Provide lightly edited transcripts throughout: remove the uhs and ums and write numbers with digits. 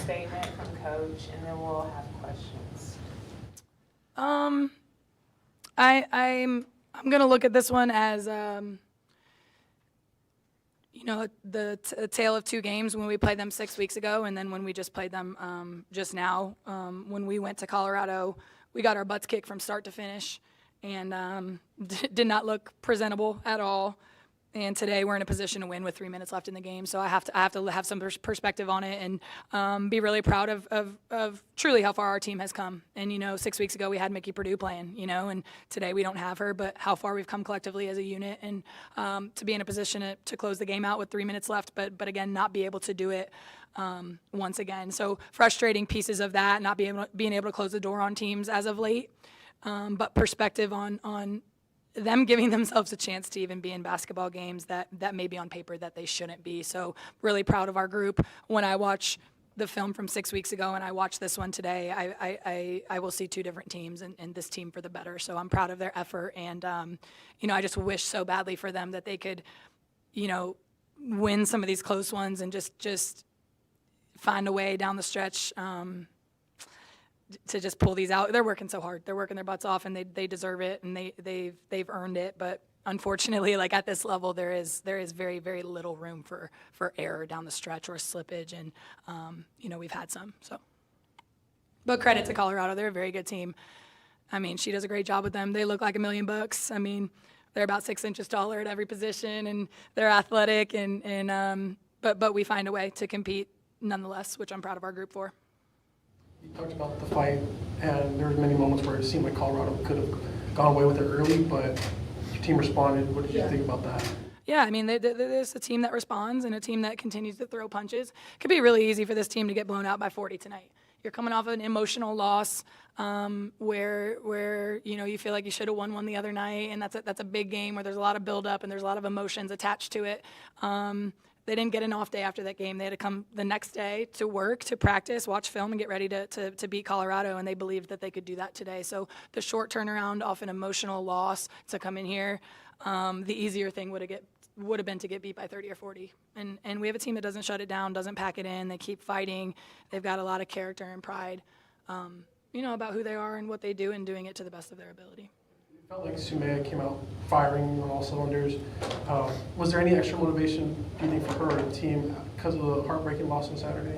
statement from Coach, and then we'll have questions. I'm going to look at this one as, the tale of two games when we played them 6 weeks ago, and then when we just played them just now. When we went to Colorado, we got our butts kicked from start to finish, and did not look presentable at all. And today we're in a position to win with 3 minutes left in the game, so I have to have some perspective on it and be really proud of truly how far our team has come. And 6 weeks ago we had Mickey Purdue playing, and today we don't have her, but how far we've come collectively as a unit, and to be in a position to close the game out with 3 minutes left, but again not be able to do it once again. So frustrating pieces of that, not being able to close the door on teams as of late, but perspective on them giving themselves a chance to even be in basketball games that may be on paper that they shouldn't be. So really proud of our group. When I watch the film from 6 weeks ago and I watch this one today, I will see two different teams and this team for the better. So I'm proud of their effort, and I just wish so badly for them that they could win some of these close ones and just find a way down the stretch to just pull these out. They're working so hard. They're working their butts off, and they deserve it, and they've earned it. But unfortunately, like at this level, there is very, very little room for error down the stretch or slippage, and we've had some. So, but credit to Colorado. They're a very good team. I mean, she does a great job with them. They look like $1 million. I mean, they're about 6 inches taller at every position, and they're athletic, but we find a way to compete nonetheless, which I'm proud of our group for. You talked about the fight, and there were many moments where it seemed like Colorado could have gone away with it early, but your team responded. What did you think about that? Yeah, I mean, there's a team that responds and a team that continues to throw punches. It could be really easy for this team to get blown out by 40 tonight. You're coming off of an emotional loss where you feel like you should have won one the other night, and that's a big game where there's a lot of buildup and there's a lot of emotions attached to it. They didn't get an off day after that game. They had to come the next day to work, to practice, watch film, and get ready to beat Colorado, and they believed that they could do that today. So the short turnaround off an emotional loss to come in here, the easier thing would have been to get beat by 30 or 40. And we have a team that doesn't shut it down, doesn't pack it in. They keep fighting. They've got a lot of character and pride, about who they are and what they do, and doing it to the best of their ability. It felt like Sumaya came out firing on all cylinders. Was there any extra motivation, do you think, for her or the team because of the heartbreaking loss on Saturday?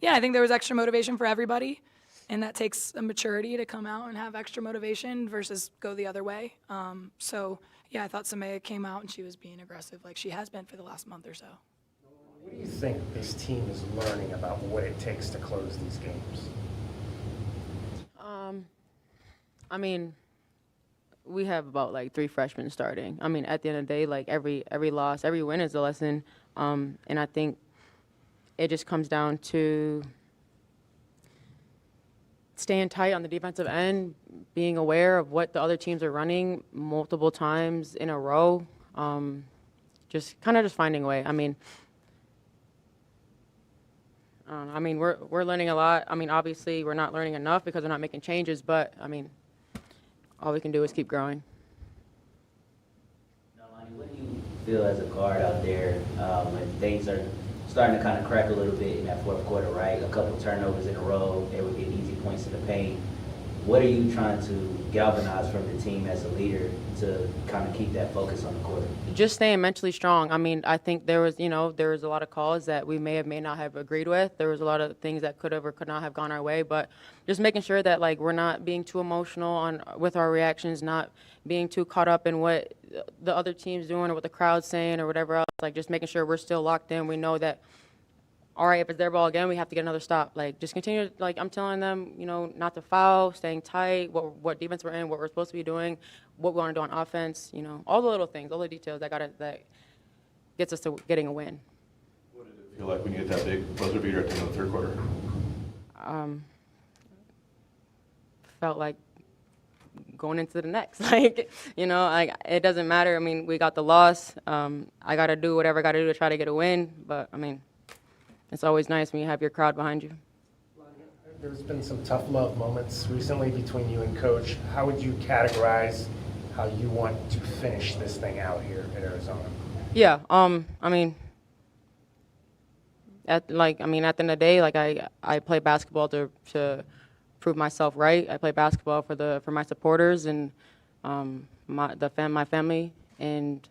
Yeah, I think there was extra motivation for everybody, and that takes a maturity to come out and have extra motivation versus go the other way. Yeah, I thought Sumaya came out and she was being aggressive like she has been for the last month or so. What do you think this team is learning about what it takes to close these games? I mean, we have about 3 freshmen starting. I mean, at the end of the day, every loss, every win is a lesson. And I think it just comes down to staying tight on the defensive end, being aware of what the other teams are running multiple times in a row. Just finding a way. I mean, we're learning a lot. I mean, obviously we're not learning enough because we're not making changes, but I mean, all we can do is keep growing. Lonnie, what do you feel as a guard out there when things are starting to kind of crack a little bit in that fourth quarter, right? A couple turnovers in a row, they would get easy points in the paint. What are you trying to galvanize from the team as a leader to kind of keep that focus on the court? Just staying mentally strong. I mean, I think there was a lot of calls that we may not have agreed with. There was a lot of things that could have or could not have gone our way, but just making sure that we're not being too emotional with our reactions, not being too caught up in what the other team's doing or what the crowd's saying or whatever else. Just making sure we're still locked in. We know that, all right, if it's their ball again, we have to get another stop. Just continue, I'm telling them, not to foul, staying tight, what defense we're in, what we're supposed to be doing, what we want to do on offense, all the little things, all the details that gets us to getting a win. What did it feel like when you hit that big buzzer beater at the end of the third quarter? Felt like going into the next. It doesn't matter. I mean, we got the loss. I got to do whatever I got to do to try to get a win, but, I mean, it's always nice when you have your crowd behind you. There's been some tough love moments recently between you and Coach. How would you categorize how you want to finish this thing out here at Arizona? Yeah, I mean, at the end of the day, like I play basketball to prove myself right. I play basketball for my supporters and my family, and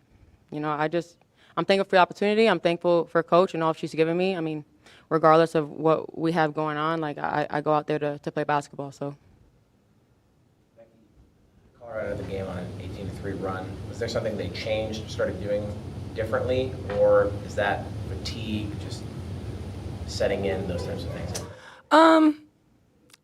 I'm thankful for the opportunity. I'm thankful for Coach and all she's given me. I mean, regardless of what we have going on, like I go out there to play basketball. So. Colorado the game on an 18-3 run. Was there something they changed, started doing differently, or is that fatigue just setting in, those types of things?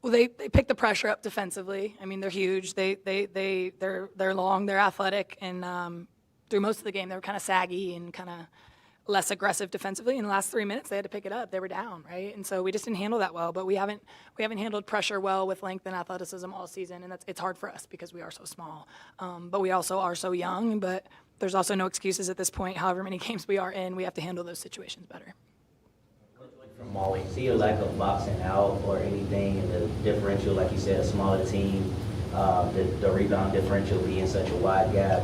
Well, they pick the pressure up defensively. I mean, they're huge. They're long. They're athletic, and through most of the game, they were kind of saggy and kind of less aggressive defensively. In the last 3 minutes, they had to pick it up. They were down, right? And so we just didn't handle that well. But we haven't handled pressure well with length and athleticism all season, and it's hard for us because we are so small. But we also are so young. But there's also no excuses at this point. However many games we are in, we have to handle those situations better. From Molly. See a lack of boxing out or anything in the differential, like you said, a smaller team, the rebound differential being such a wide gap.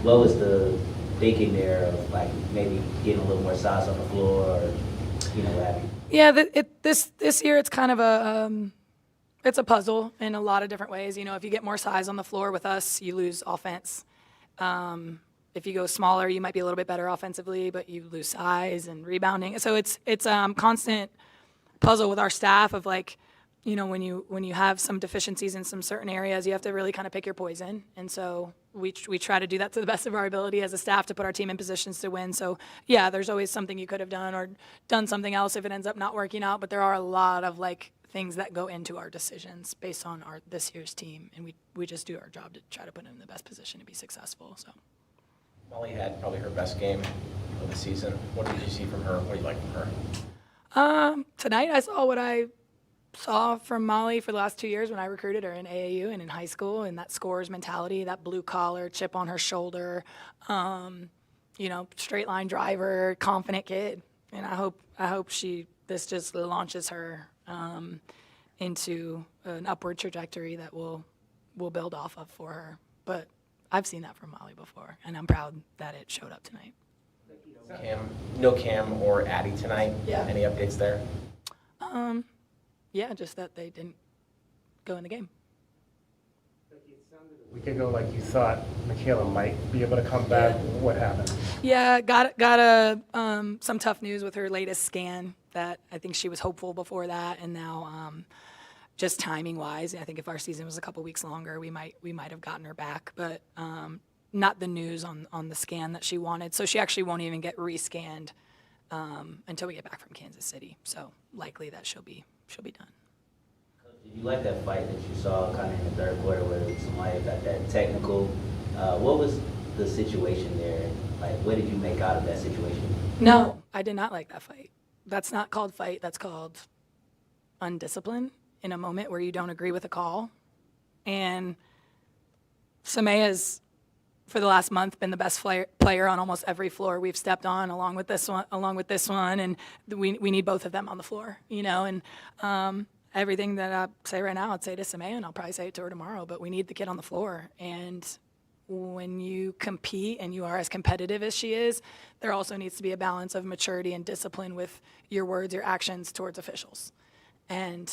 What was the thinking there of like maybe getting a little more size on the floor or what have you? Yeah, this year it's kind of it's a puzzle in a lot of different ways. If you get more size on the floor with us, you lose offense. If you go smaller, you might be a little bit better offensively, but you lose size and rebounding. So it's constant puzzle with our staff of like, when you have some deficiencies in some certain areas, you have to really kind of pick your poison. And so we try to do that to the best of our ability as a staff to put our team in positions to win. So yeah, there's always something you could have done or done something else if it ends up not working out. But there are a lot of like things that go into our decisions based on this year's team, and we just do our job to try to put them in the best position to be successful. So. Molly had probably her best game of the season. What did you see from her? What do you like from her? Tonight I saw what I saw from Molly for the last 2 years when I recruited her in AAU and in high school, and that scorer's mentality, that blue collar, chip on her shoulder, straight line driver, confident kid. And I hope this just launches her into an upward trajectory that we'll build off of for her. But I've seen that from Molly before, and I'm proud that it showed up tonight. No Cam or Addie tonight? Yeah. Any updates there? Yeah, just that they didn't go in the game. A week ago, like you thought McKale might be able to come back. What happened? Yeah, got some tough news with her latest scan that I think she was hopeful before that, and now just timing wise, I think if our season was a couple weeks longer, we might have gotten her back, but not the news on the scan that she wanted. So she actually won't even get rescanned until we get back from Kansas City. So likely that she'll be done. Did you like that fight that you saw kind of in the third quarter where somebody got that technical? What was the situation there? Like, what did you make out of that situation? No, I did not like that fight. That's not called fight. That's called undiscipline in a moment where you don't agree with a call. And Samea's, for the last month, been the best player on almost every floor we've stepped on, along with this one, and we need both of them on the floor, and everything that I say right now, I'd say to Samea, and I'll probably say it to her tomorrow, but we need the kid on the floor. And when you compete and you are as competitive as she is, there also needs to be a balance of maturity and discipline with your words, your actions towards officials. And,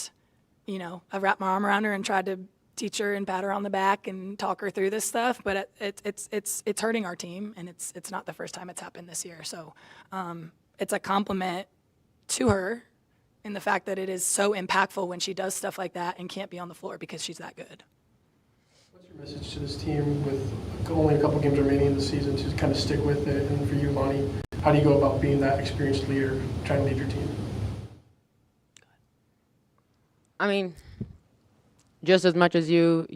I've wrapped my arm around her and tried to teach her and pat her on the back and talk her through this stuff, but it's hurting our team, and it's not the first time it's happened this year. So it's a compliment to her in the fact that it is so impactful when she does stuff like that and can't be on the floor because she's that good. What's your message to this team with only a couple games remaining in the season to kind of stick with it? And for you, Lonnie, how do you go about being that experienced leader, trying to lead your team? I mean, just as much as you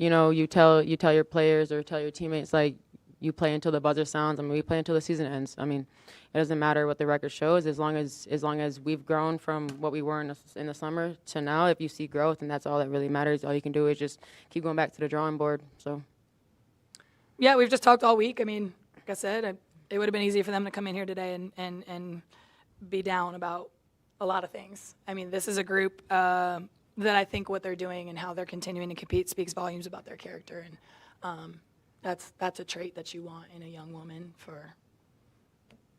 tell your players or tell your teammates, like, you play until the buzzer sounds. I mean, we play until the season ends. I mean, it doesn't matter what the record shows as long as we've grown from what we were in the summer to now. If you see growth, and that's all that really matters. All you can do is just keep going back to the drawing board. So. Yeah, we've just talked all week. I mean, like I said, it would have been easy for them to come in here today and be down about a lot of things. I mean, this is a group that I think what they're doing and how they're continuing to compete speaks volumes about their character, and that's a trait that you want in a young woman for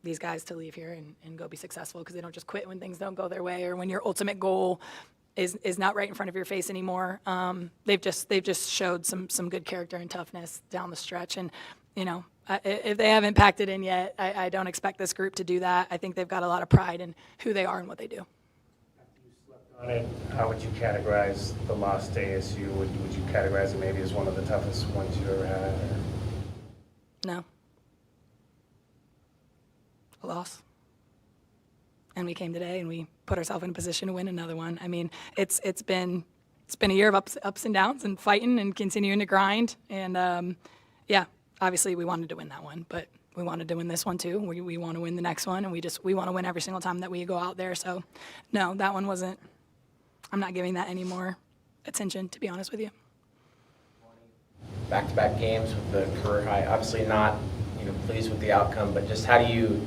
these guys to leave here and go be successful, because they don't just quit when things don't go their way or when your ultimate goal is not right in front of your face anymore. They've just showed some good character and toughness down the stretch. And, you know, if they haven't packed it in yet, I don't expect this group to do that. I think they've got a lot of pride in who they are and what they do. On it, how would you categorize the loss to ASU? Would you categorize it maybe as one of the toughest ones you ever had? Or? No. A loss. And we came today and we put ourselves in a position to win another one. I mean, it's been a year of ups and downs and fighting and continuing to grind. And yeah, obviously we wanted to win that one, but we wanted to win this one too. We want to win the next one, and we want to win every single time that we go out there. So no, that one wasn't. I'm not giving that any more attention, to be honest with you. Back-to-back games with the career high, obviously not, pleased with the outcome, but just how do you,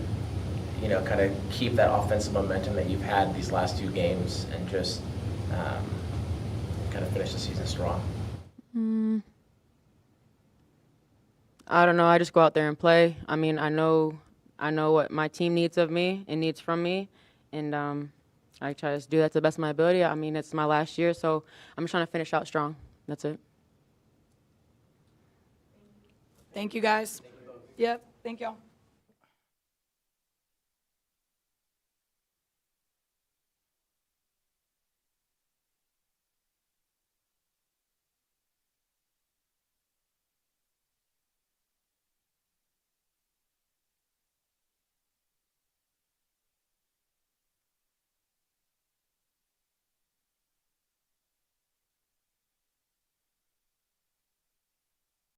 kind of keep that offensive momentum that you've had these last 2 games and just kind of finish the season strong? I don't know. I just go out there and play. I mean, I know what my team needs of me and needs from me, and I try to do that to the best of my ability. I mean, it's my last year, so I'm just trying to finish out strong. That's it. Thank you, guys. Yep. Thank y'all.